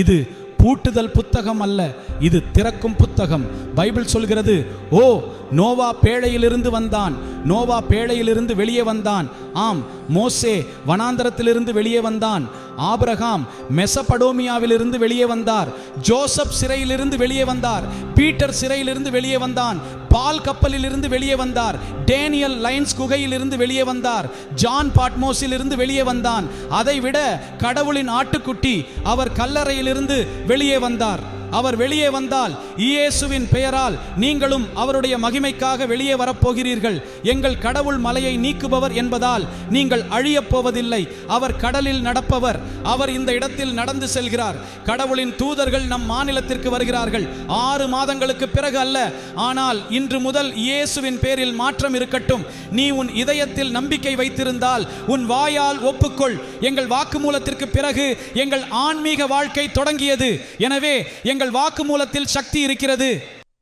இது பூட்டுதல் புத்தகம் அல்ல, இது திறக்கும் புத்தகம். பைபிள் சொல்கிறது, ஓ நோவா பேழையிலிருந்து வந்தான், நோவா பேழையிலிருந்து வெளியே வந்தான். ஆம், மோசே வனாந்தரத்திலிருந்து வெளியே வந்தான், ஆபிரகாம் மெசபடோமியாவிலிருந்து வெளியே வந்தார், ஜோசப் சிறையிலிருந்து வெளியே வந்தார், பீட்டர் சிறையிலிருந்து வெளியே வந்தான், பால் கப்பலிலிருந்து வெளியே வந்தார், டேனியல் லைன்ஸ் குகையிலிருந்து வெளியே வந்தார், ஜான் பாட்மோஸில் இருந்து வெளியே வந்தான். அதைவிட கடவுளின் ஆட்டுக்குட்டி அவர் கல்லறையிலிருந்து வெளியே வந்தார். அவர் வெளியே வந்தால் இயேசுவின் பெயரால் நீங்களும் அவருடைய மகிமைக்காக வெளியே வரப்போகிறீர்கள். எங்கள் கடவுள் மலையை நீக்குபவர் என்பதால் நீங்கள் அழியப் போவதில்லை. அவர் கடலில் நடப்பவர், அவர் இந்த இடத்தில் நடந்து செல்கிறார். கடவுளின் தூதர்கள் நம் மாநிலத்திற்கு வருகிறார்கள். 6 மாதங்களுக்கு பிறகு அல்ல, ஆனால் இன்று முதல் இயேசுவின் பேரில் மாற்றம் இருக்கட்டும். நீ உன் இதயத்தில் நம்பிக்கை வைத்திருந்தால் உன் வாயால் ஒப்புக்கொள். எங்கள் வாக்குமூலத்திற்கு பிறகு எங்கள் ஆன்மீக வாழ்க்கை தொடங்கியது. எனவே எங்கள் வாக்குமூலத்தில் சக்தி இருக்கிறது.